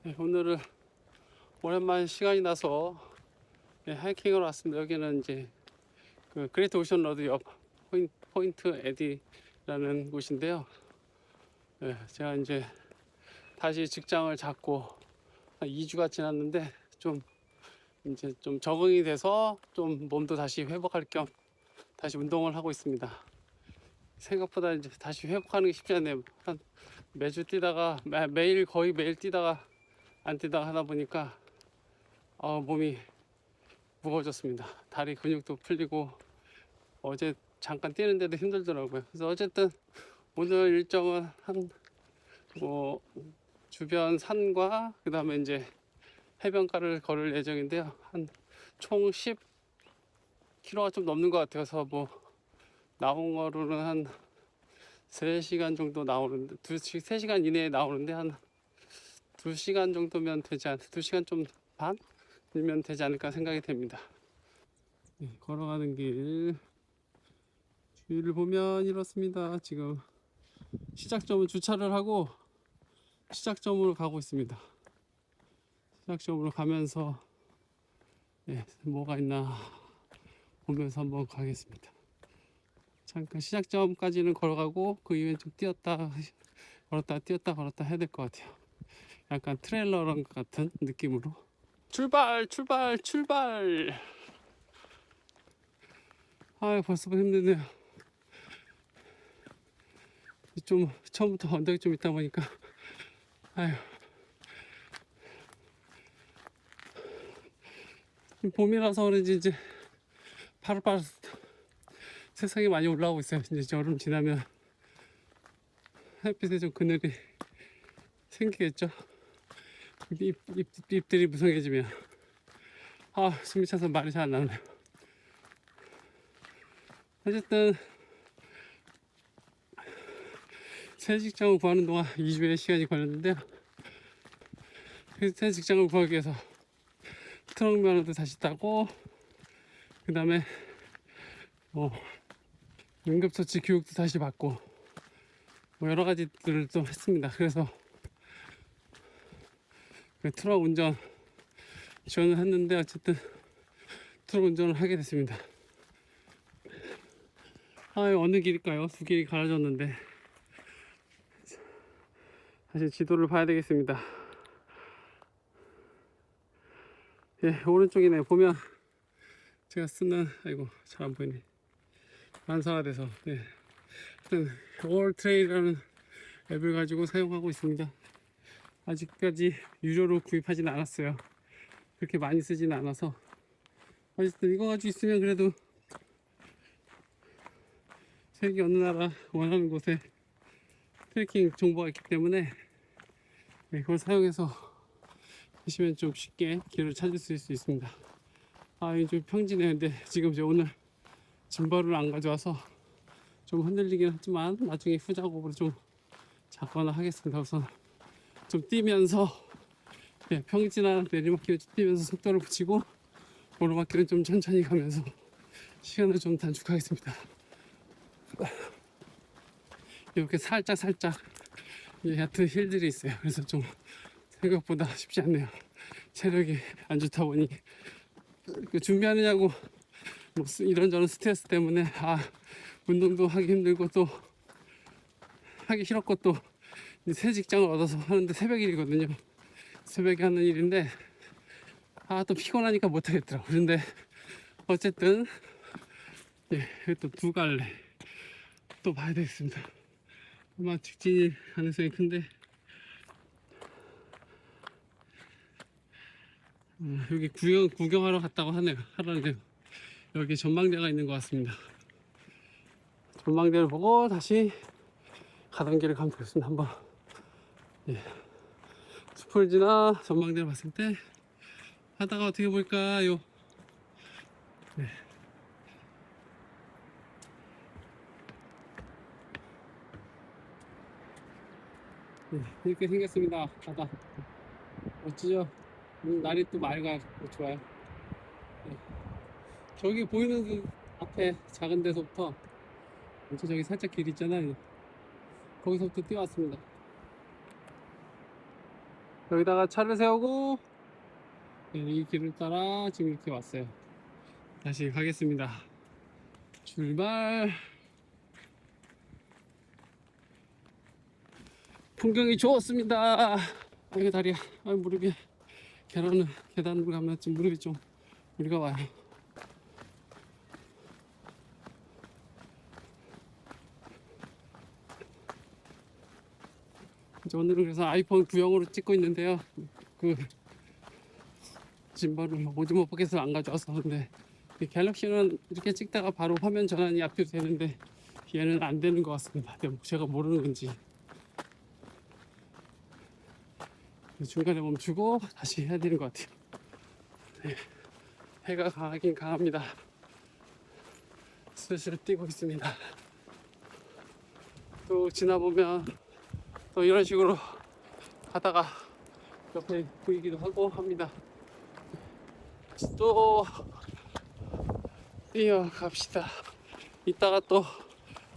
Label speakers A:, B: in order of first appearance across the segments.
A: 네, 오늘은 오랜만에 시간이 나서 하이킹을 왔습니다. 여기는 이제 그 그레이트 오션 로드 옆 포인트 에디라는 곳인데요. 제가 이제 다시 직장을 잡고 한 2주가 지났는데 좀 이제 좀 적응이 돼서 좀 몸도 다시 회복할 겸 다시 운동을 하고 있습니다. 생각보다 이제 다시 회복하는 게 쉽지 않네요. 한 매주 뛰다가 매일 거의 매일 뛰다가 안 뛰다가 하다 보니까 몸이 무거워졌습니다. 다리 근육도 풀리고 어제 잠깐 뛰는데도 힘들더라고요. 그래서 어쨌든 오늘 일정은 뭐 주변 산과 그 다음에 이제 해변가를 걸을 예정인데요. 한 총 10km가 좀 넘는 것 같아서 뭐 나온 거로는 한 3시간 정도 나오는데 3시간 이내에 나오는데 한 2시간 정도면 되지 2시간 좀 반이면 되지 않을까 생각이 됩니다. 걸어가는 길 주위를 보면 이렇습니다. 지금 시작점은 주차를 하고 시작점으로 가고 있습니다. 시작점으로 가면서 뭐가 있나 보면서 한번 가겠습니다. 잠깐 시작점까지는 걸어가고 그 이후에 좀 뛰었다 걸었다 뛰었다 걸었다 해야 될 것 같아요. 약간 트레일러 같은 느낌으로 출발 출발 출발. 벌써부터 힘드네요. 좀 처음부터 언덕이 좀 있다 보니까 봄이라서 그런지 이제 파릇파릇 세상이 많이 올라오고 있어요. 이제 여름 지나면 햇빛에 좀 그늘이 생기겠죠. 잎들이 무성해지면 숨이 차서 말이 잘 안 나네요. 어쨌든 새 직장을 구하는 동안 2주의 시간이 걸렸는데요. 새 직장을 구하기 위해서 트럭 면허도 다시 따고 그 다음에 응급처치 교육도 다시 받고 뭐 여러 가지들을 좀 했습니다. 그래서 그 트럭 운전 지원을 했는데 어쨌든 트럭 운전을 하게 됐습니다. 어느 길일까요? 두 길이 갈라졌는데 다시 지도를 봐야 되겠습니다. 오른쪽이네. 보면 제가 쓰는 잘 안 보이네. 완성화돼서 올 트레일이라는 앱을 가지고 사용하고 있습니다. 아직까지 유료로 구입하지는 않았어요. 그렇게 많이 쓰지는 않아서 어쨌든 이거 가지고 있으면 그래도 세계 어느 나라 원하는 곳에 트래킹 정보가 있기 때문에 이걸 사용해서 하시면 좀 쉽게 길을 찾을 수 있습니다. 이게 좀 평지네요. 근데 지금 오늘 짐벌을 안 가져와서 좀 흔들리긴 하지만 나중에 후작업으로 좀 잡거나 하겠습니다. 우선 좀 뛰면서 평지나 내리막길을 뛰면서 속도를 붙이고 오르막길은 좀 천천히 가면서 시간을 좀 단축하겠습니다. 이렇게 살짝 얕은 힐들이 있어요. 그래서 좀 생각보다 쉽지 않네요. 체력이 안 좋다 보니 준비하느냐고 뭐 이런저런 스트레스 때문에 운동도 하기 힘들고 또 하기 싫었고 또 새 직장을 얻어서 하는데 새벽 일이거든요. 새벽에 하는 일인데 또 피곤하니까 못하겠더라고. 그런데 어쨌든 또 두 갈래 또 봐야 되겠습니다. 아마 직진이 가능성이 큰데 여기 구경하러 갔다고 하라는데 여기 전망대가 있는 것 같습니다. 전망대를 보고 다시 가던 길을 가면 되겠습니다. 한번 숲을 지나 전망대를 봤을 때 바다가 어떻게 보일까요? 이렇게 생겼습니다. 바다 멋지죠? 날이 또 맑아고 좋아요. 저기 보이는 그 앞에 작은 데서부터 저기 살짝 길 있잖아요. 거기서부터 뛰어왔습니다. 여기다가 차를 세우고 이 길을 따라 지금 이렇게 왔어요. 다시 가겠습니다. 출발. 풍경이 좋았습니다. 아이고 다리야. 아 무릎이. 계단으로 가면 좀 무릎이 좀 무리가 와요. 이제 오늘은 그래서 아이폰 9형으로 찍고 있는데요. 그 짐벌을 오즈모 포켓을 안 가져와서. 근데 이 갤럭시는 이렇게 찍다가 바로 화면 전환이 앞뒤로 되는데 얘는 안 되는 것 같습니다. 제가 모르는 건지. 중간에 멈추고 다시 해야 되는 것 같아요. 네. 해가 강하긴 강합니다. 슬슬 뛰고 있습니다. 또 지나보면 또 이런 식으로 가다가 옆에 보이기도 하고 합니다. 또 뛰어갑시다. 이따가 또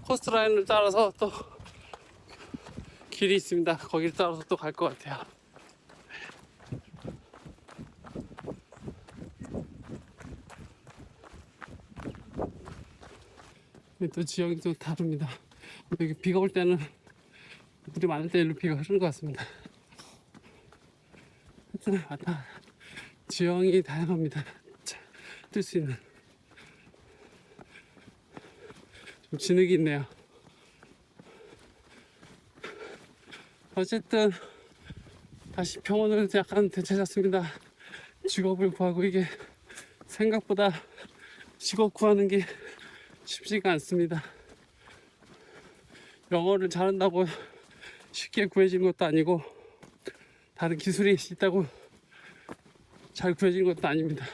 A: 코스트라인을 따라서 또 길이 있습니다. 거기를 따라서 또 갈 것 같아요. 또 지역이 좀 다릅니다. 여기 비가 올 때는 물이 많을 때 일로 비가 흐르는 것 같습니다. 하여튼 왔다 지형이 다양합니다. 뜰 수 있는 좀 진흙이 있네요. 어쨌든 다시 병원을 약간 되찾았습니다. 직업을 구하고 이게 생각보다 직업 구하는 게 쉽지가 않습니다. 영어를 잘한다고 쉽게 구해진 것도 아니고 다른 기술이 있다고 잘 구해진 것도 아닙니다.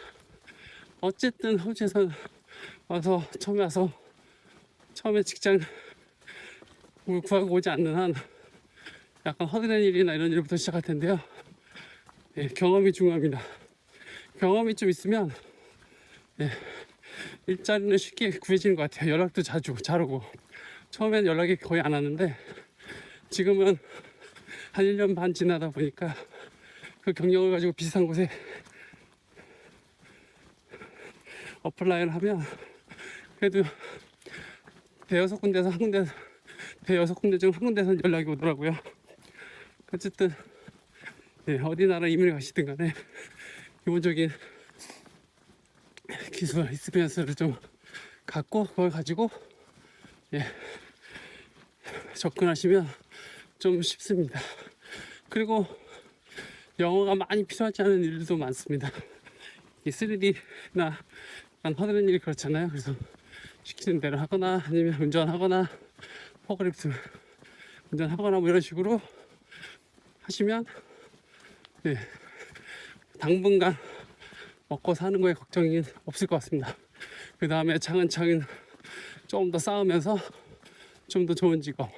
A: 어쨌든 호주에서 와서 처음에 직장을 구하고 오지 않는 한 약간 허드렛 일이나 이런 일부터 시작할 텐데요. 예, 경험이 중요합니다. 경험이 좀 있으면 예, 일자리는 쉽게 구해지는 것 같아요. 연락도 자주 잘 오고. 처음엔 연락이 거의 안 왔는데 지금은 한 1년 반 지나다 보니까 그 경력을 가지고 비슷한 곳에 어플라이를 하면 그래도 대여섯 군데에서 대여섯 군데 중 한 군데에서 연락이 오더라고요. 어쨌든 네, 어디 나라 이민을 가시든 간에 기본적인 기술 익스피리언스를 좀 갖고 그걸 가지고 예, 접근하시면 좀 쉽습니다. 그리고 영어가 많이 필요하지 않은 일들도 많습니다. 이 3D나 허드렛 일이 그렇잖아요. 그래서 시키는 대로 하거나 아니면 운전하거나 포그리프트 운전하거나 뭐 이런 식으로 하시면 네, 당분간 먹고 사는 거에 걱정이 없을 것 같습니다. 그 다음에 차근차근 조금 더 쌓으면서 좀 더 좋은 직업,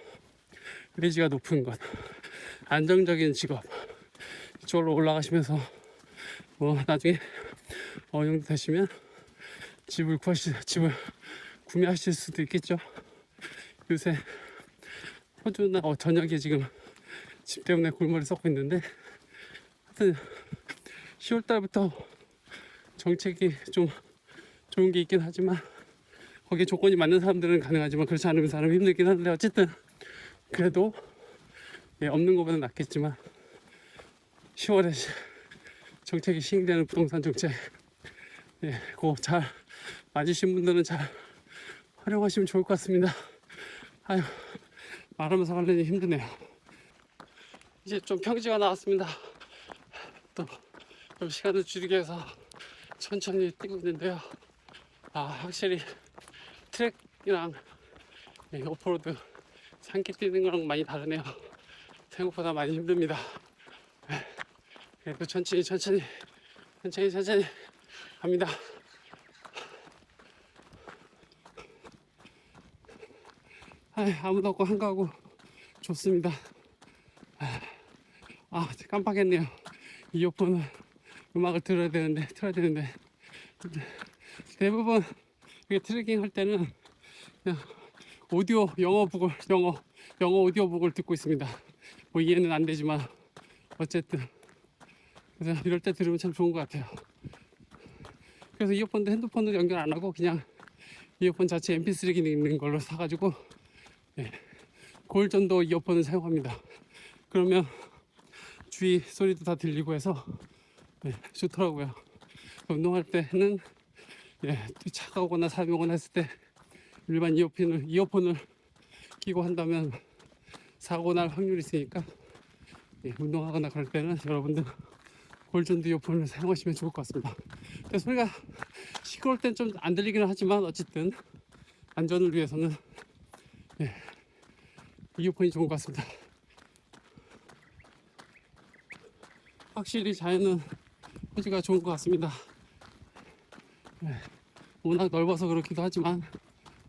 A: 레지가 높은 것, 안정적인 직업 이쪽으로 올라가시면서 뭐 나중에 어느 정도 되시면 집을 구매하실 수도 있겠죠. 요새 호주나 저녁에 지금 집 때문에 골머리 썩고 있는데 하여튼 10월 달부터 정책이 좀 좋은 게 있긴 하지만 거기에 조건이 맞는 사람들은 가능하지만 그렇지 않은 사람은 힘들긴 한데 어쨌든 그래도 예, 없는 것보다 낫겠지만 10월에 정책이 시행되는 부동산 정책 예, 그거 잘 맞으신 분들은 잘 활용하시면 좋을 것 같습니다. 아유 말하면서 가려니 힘드네요. 이제 좀 평지가 나왔습니다. 또 좀 시간을 줄이기 위해서 천천히 뛰고 있는데요. 아 확실히 트랙이랑 오프로드 산길 뛰는 거랑 많이 다르네요. 생각보다 많이 힘듭니다. 그래도 천천히 갑니다. 아무도 없고 한가하고 좋습니다. 깜빡했네요. 이어폰은 음악을 틀어야 되는데 대부분 이게 트레킹 할 때는 그냥 오디오 영어 오디오북을 듣고 있습니다. 뭐 이해는 안 되지만 어쨌든 그래서 이럴 때 들으면 참 좋은 것 같아요. 그래서 이어폰도 핸드폰으로 연결 안 하고 그냥 이어폰 자체 MP3 기능 있는 걸로 사가지고 예, 고울전도 이어폰을 사용합니다. 그러면 주위 소리도 다 들리고 해서 예, 좋더라고요. 운동할 때는 예, 차가 오거나 사람이 오거나 했을 때 일반 이어폰을 끼고 한다면 사고 날 확률이 있으니까 예, 운동하거나 그럴 때는 여러분들 골전도 이어폰을 사용하시면 좋을 것 같습니다. 소리가 시끄러울 땐 좀 안 들리기는 하지만 어쨌든 안전을 위해서는 예, 이어폰이 좋은 것 같습니다. 확실히 자연은 호주가 좋은 것 같습니다. 예, 워낙 넓어서 그렇기도 하지만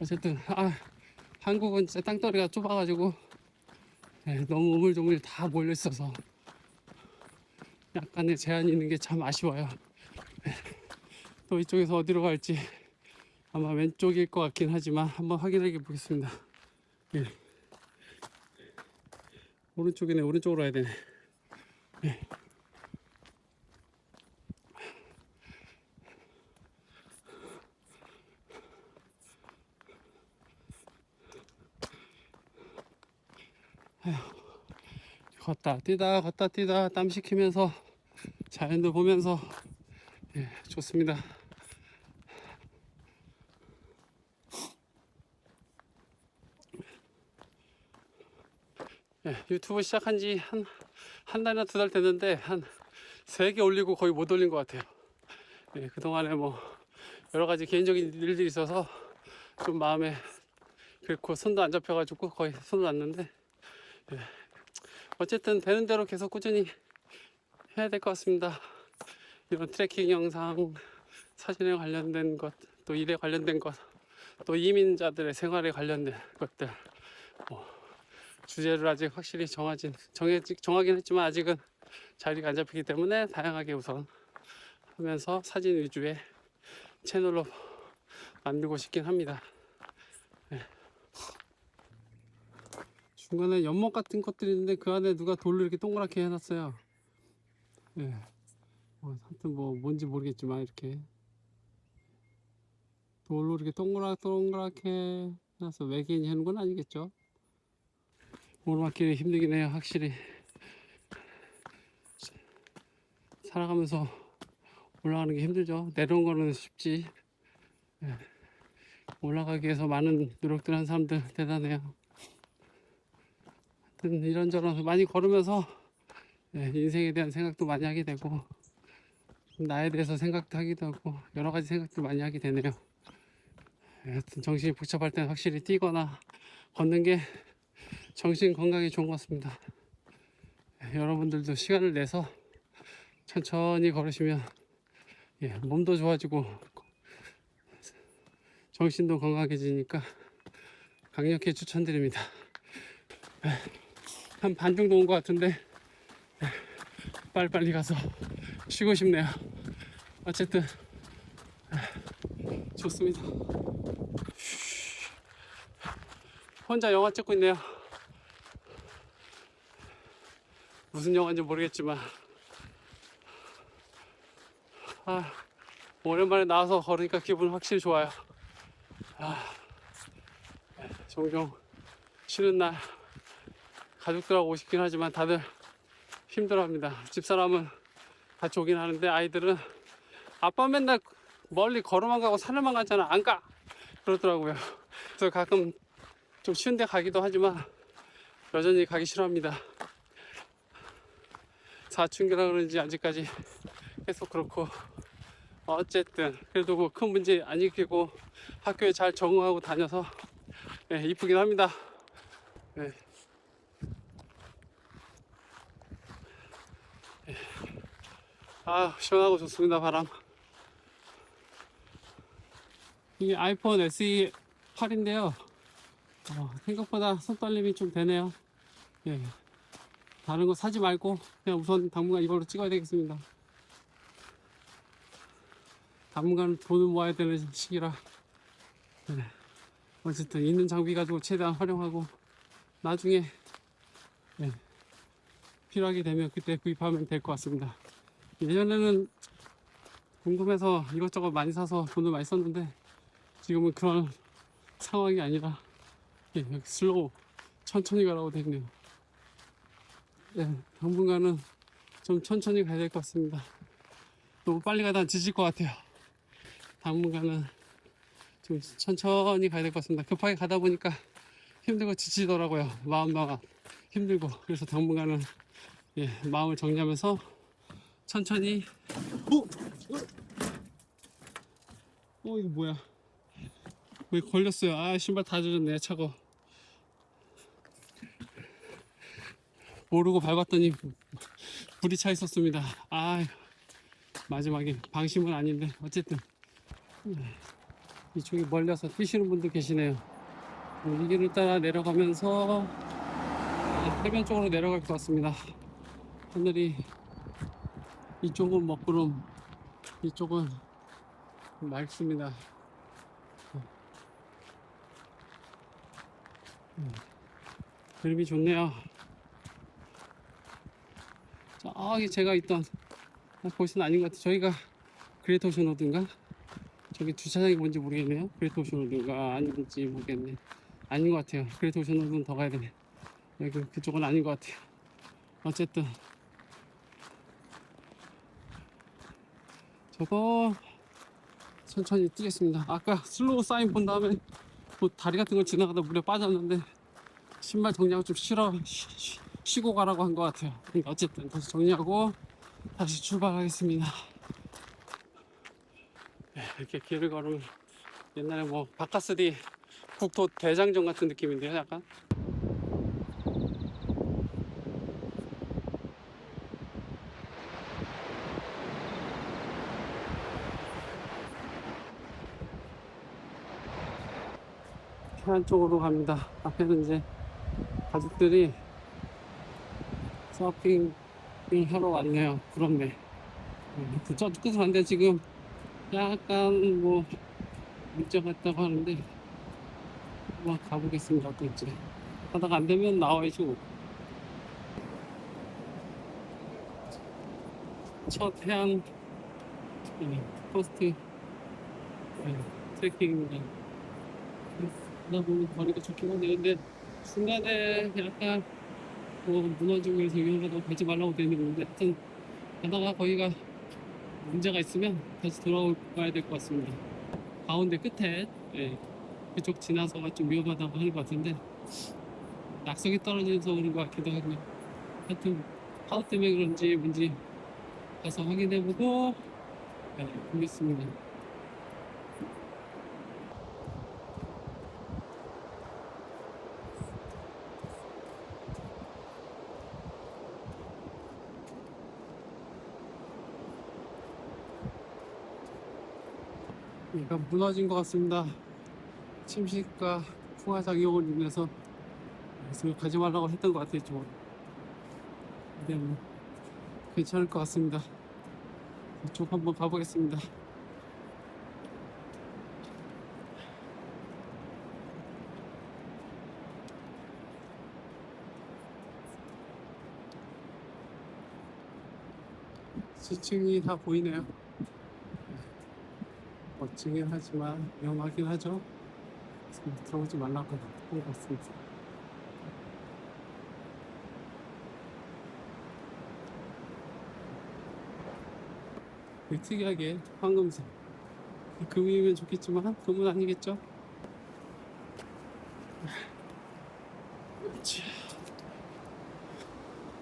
A: 어쨌든 한국은 진짜 땅덩어리가 좁아가지고 예, 너무 우물조물 다 몰려 있어서 약간의 제한이 있는 게 참 아쉬워요. 예, 또 이쪽에서 어디로 갈지 아마 왼쪽일 것 같긴 하지만 한번 확인해 보겠습니다. 예. 오른쪽이네. 오른쪽으로 가야 되네. 예. 걷다 뛰다 땀 식히면서 자연도 보면서 예, 좋습니다. 예, 유튜브 시작한 지 한 달이나 2달 됐는데 한 3개 올리고 거의 못 올린 것 같아요. 예, 그동안에 뭐 여러 가지 개인적인 일들이 있어서 좀 마음에 그렇고 손도 안 잡혀가지고 거의 손을 놨는데 예, 어쨌든 되는 대로 계속 꾸준히 해야 될 것 같습니다. 이런 트래킹 영상, 사진에 관련된 것, 또 일에 관련된 것, 또 이민자들의 생활에 관련된 것들 주제를 아직 확실히 정하긴 했지만 아직은 자리가 안 잡히기 때문에 다양하게 우선 하면서 사진 위주의 채널로 만들고 싶긴 합니다. 네. 중간에 연못 같은 것들이 있는데 그 안에 누가 돌로 이렇게 동그랗게 해놨어요. 네. 하여튼 뭐 뭔지 모르겠지만 이렇게 돌로 이렇게 동그랗게 해놔서 외계인이 하는 건 아니겠죠. 오르막길이 힘들긴 해요. 확실히 살아가면서 올라가는 게 힘들죠. 내려온 거는 쉽지. 네. 올라가기 위해서 많은 노력들 한 사람들 대단해요. 하여튼 이런저런 많이 걸으면서 네, 인생에 대한 생각도 많이 하게 되고 나에 대해서 생각도 하기도 하고 여러 가지 생각들 많이 하게 되네요. 네, 하여튼 정신이 복잡할 때는 확실히 뛰거나 걷는 게 정신 건강에 좋은 것 같습니다. 네, 여러분들도 시간을 내서 천천히 걸으시면 예, 몸도 좋아지고 정신도 건강해지니까 강력히 추천드립니다. 한 반 정도 온 것 같은데 빨리빨리 가서 쉬고 싶네요. 어쨌든 좋습니다. 혼자 영화 찍고 있네요. 무슨 영화인지 모르겠지만 오랜만에 나와서 걸으니까 기분 확실히 좋아요. 종종 쉬는 날 가족들하고 오고 싶긴 하지만 다들 힘들어합니다. 집사람은 같이 오긴 하는데 아이들은 아빠 맨날 멀리 걸어만 가고 산에만 가잖아 안 가! 그러더라고요. 그래서 가끔 좀 쉬운 데 가기도 하지만 여전히 가기 싫어합니다. 사춘기라 그런지 아직까지 계속 그렇고 어쨌든 그래도 뭐 큰 문제 안 일으키고 학교에 잘 적응하고 다녀서 네, 이쁘긴 합니다. 네. 시원하고 좋습니다. 바람. 이게 아이폰 SE 8인데요. 생각보다 손떨림이 좀 되네요. 예. 다른 거 사지 말고 그냥 우선 당분간 이걸로 찍어야 되겠습니다. 당분간 돈을 모아야 되는 시기라 네. 어쨌든 있는 장비 가지고 최대한 활용하고 나중에 네. 필요하게 되면 그때 구입하면 될 것 같습니다. 예전에는 궁금해서 이것저것 많이 사서 돈을 많이 썼는데 지금은 그런 상황이 아니라 여기 슬로우 천천히 가라고 되어 있네요. 네, 당분간은 좀 천천히 가야 될 것 같습니다. 너무 빨리 가다 지칠 것 같아요. 당분간은 좀 천천히 가야 될 것 같습니다. 급하게 가다 보니까 힘들고 지치더라고요. 마음 힘들고. 그래서 당분간은 마음을 정리하면서 천천히. 이거 뭐야? 왜 걸렸어요? 아, 신발 다 젖었네. 차고. 모르고 밟았더니 불이 차 있었습니다. 아, 마지막에 방심은 아닌데 어쨌든 이쪽이 멀려서 뛰시는 분들 계시네요. 이 길을 따라 내려가면서 해변 쪽으로 내려갈 것 같습니다. 하늘이 이쪽은 먹구름, 이쪽은 맑습니다. 그림이 좋네요. 저기 제가 있던 곳은 아닌 것 같아요. 저희가 그레이트 오션 로드인가? 저기 주차장이 뭔지 모르겠네요. 그레이트 오션 로드가 아닌지 모르겠네. 아닌 것 같아요. 그레이트 오션 로드는 더 가야 되네. 여기 그쪽은 아닌 것 같아요. 어쨌든 저도 천천히 뛰겠습니다. 아까 슬로우 사인 본 다음에 뭐 다리 같은 걸 지나가다 물에 빠졌는데 신발 정리하고 좀 쉬고 가라고 한 것 같아요. 그러니까 어쨌든 다시 정리하고 다시 출발하겠습니다. 이렇게 길을 걸으면 옛날에 뭐 바카스리 국토 대장정 같은 느낌인데요, 약간. 해안 쪽으로 갑니다. 앞에는 이제 가족들이 서핑을 하러 왔네요. 부럽네. 저 끝으로 갔는데 지금 약간 뭐 문제가 있다고 하는데 한번 가보겠습니다. 어떨지. 하다가 안 되면 나와야죠. 첫 해안 코스트 트레킹입니다. 하다 보면 거리가 좋긴 한데 근데 중간에 약간 뭐 무너지고 해서 위험하다고 가지 말라고 되어 있는데 하여튼 가다가 거기가 문제가 있으면 다시 돌아와야 될 것 같습니다. 가운데 끝에 그쪽 지나서가 좀 위험하다고 하는 것 같은데 낙석이 떨어져서 그런 것 같기도 하고요. 하여튼 파도 때문에 그런지 뭔지 가서 확인해보고 보겠습니다. 얘가 무너진 것 같습니다. 침식과 풍화작용을 인해서 가지 말라고 했던 것 같아요. 이쪽으로. 근데 뭐 괜찮을 것 같습니다. 이쪽 한번 가보겠습니다. 지층이 다 보이네요. 멋지긴 하지만 위험하긴 하죠. 들어오지 말라고 한 것 같습니다. 특이하게 황금색. 금이면 좋겠지만 금은 아니겠죠?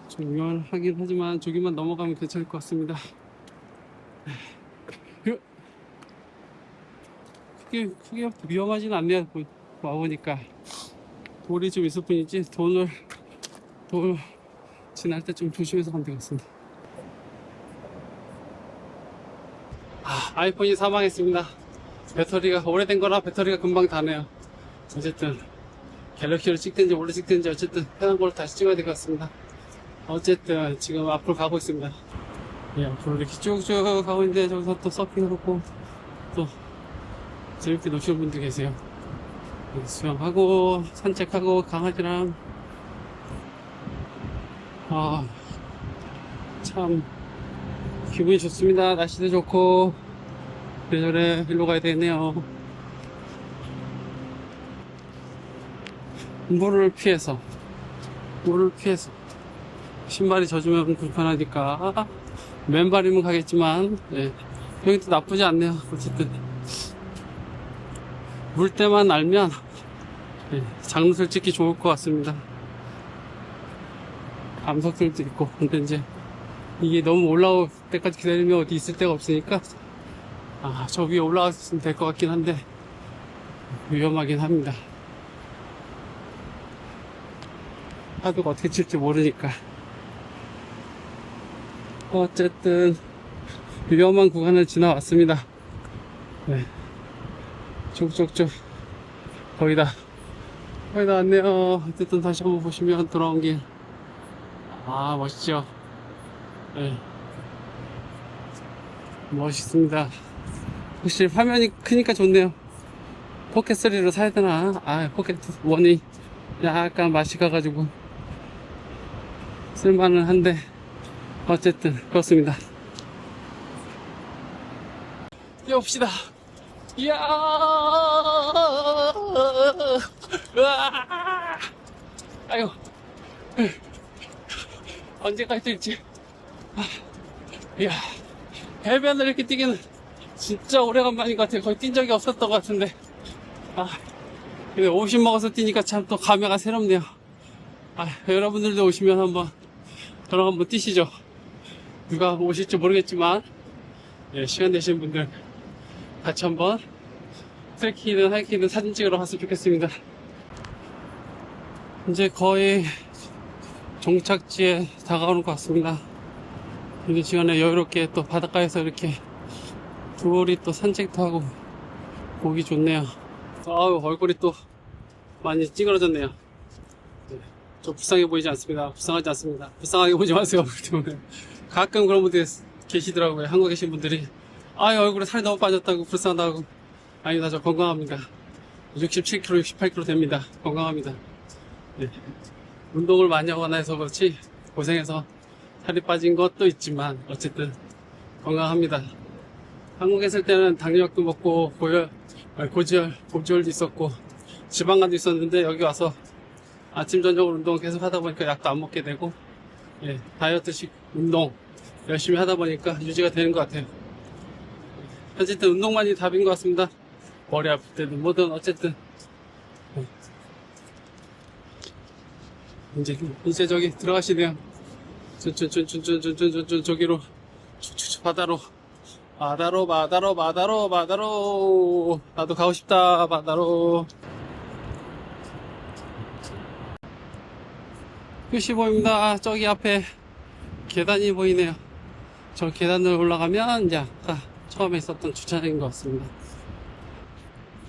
A: 좀 위험하긴 하지만 저기만 넘어가면 괜찮을 것 같습니다. 크게 위험하진 않네요. 와보니까 돌이 좀 있을 뿐이지 돌 지날 때 좀 조심해서 가면 되겠습니다. 아이폰이 사망했습니다. 배터리가 오래된 거라 배터리가 금방 닳네요. 어쨌든 갤럭시로 찍든지 원래 찍든지 어쨌든 편한 걸 다시 찍어야 될 것 같습니다. 어쨌든 지금 앞으로 가고 있습니다. 앞으로 이렇게 쭉쭉 가고 있는데 저기서 또 서핑하고 또 재밌게 노시는 분들 계세요. 수영하고 산책하고 강아지랑 참 기분이 좋습니다. 날씨도 좋고 이래저래 일로 가야 되겠네요. 물을 피해서 신발이 젖으면 불편하니까 맨발이면 가겠지만, 예, 여기도 나쁘지 않네요. 어쨌든 물때만 알면, 예, 장르를 찍기 좋을 것 같습니다. 암석들도 있고. 근데 이제 이게 너무 올라올 때까지 기다리면 어디 있을 데가 없으니까, 저 위에 올라갔으면 될 것 같긴 한데 위험하긴 합니다. 파도가 어떻게 칠지 모르니까. 어쨌든 위험한 구간을 지나왔습니다. 네, 쭉쭉쭉 거의 다 왔네요. 어쨌든 다시 한번 보시면 돌아온 길, 멋있죠. 네, 멋있습니다. 확실히 화면이 크니까 좋네요. 포켓 3로 사야 되나? 포켓 1이 약간 맛이 가가지고 쓸만은 한데, 어쨌든 그렇습니다. 뛰어봅시다. 이야, 으아, 아이고, 언제까지 뛸지. 이야, 해변을 이렇게 뛰기는 진짜 오래간만인 것 같아요. 거의 뛴 적이 없었던 것 같은데. 근데 50 먹어서 뛰니까 참 또 감회가 새롭네요. 여러분들도 오시면 저랑 한번 뛰시죠. 누가 오실지 모르겠지만, 예, 시간 되시는 분들 같이 한번 트레킹이든 하이킹이든 사진 찍으러 갔으면 좋겠습니다. 이제 거의 종착지에 다가오는 것 같습니다. 이 시간에 여유롭게 또 바닷가에서 이렇게 둘이 또 산책도 하고 보기 좋네요. 얼굴이 또 많이 찌그러졌네요. 네, 저 불쌍해 보이지 않습니다. 불쌍하지 않습니다. 불쌍하게 보지 마세요. 가끔 그런 분들이 계시더라고요. 한국에 계신 분들이 얼굴에 살이 너무 빠졌다고 불쌍하다고. 아니다, 저 건강합니다. 67kg, 68kg 됩니다. 건강합니다. 네, 운동을 많이 하거나 해서 그렇지 고생해서 살이 빠진 것도 있지만 어쨌든 건강합니다. 한국에 있을 때는 당뇨약도 먹고 고지혈도 있었고 지방간도 있었는데, 여기 와서 아침 저녁으로 운동 계속 하다 보니까 약도 안 먹게 되고, 예, 다이어트식 운동 열심히 하다 보니까 유지가 되는 것 같아요. 어쨌든 운동만이 답인 것 같습니다. 머리 아플 때든 뭐든 어쨌든. 이제 저기 들어가시네요. 저기로 바다로. 나도 가고 싶다. 바다로. 표시 보입니다. 저기 앞에 계단이 보이네요. 저 계단을 올라가면 이제 아까 처음에 있었던 주차장인 것 같습니다.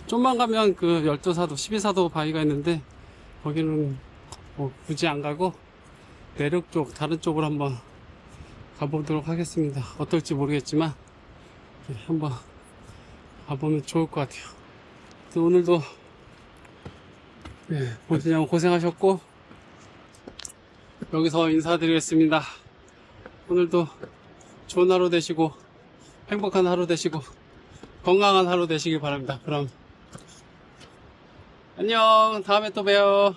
A: 좀만 가면 그 12사도, 12사도 바위가 있는데, 거기는 굳이 안 가고 내륙 쪽, 다른 쪽으로 한번 가보도록 하겠습니다. 어떨지 모르겠지만, 네, 한번 가보면 좋을 것 같아요. 오늘도, 네, 보시냐고 고생하셨고, 여기서 인사드리겠습니다. 오늘도 좋은 하루 되시고, 행복한 하루 되시고, 건강한 하루 되시길 바랍니다. 그럼, 안녕. 다음에 또 봬요.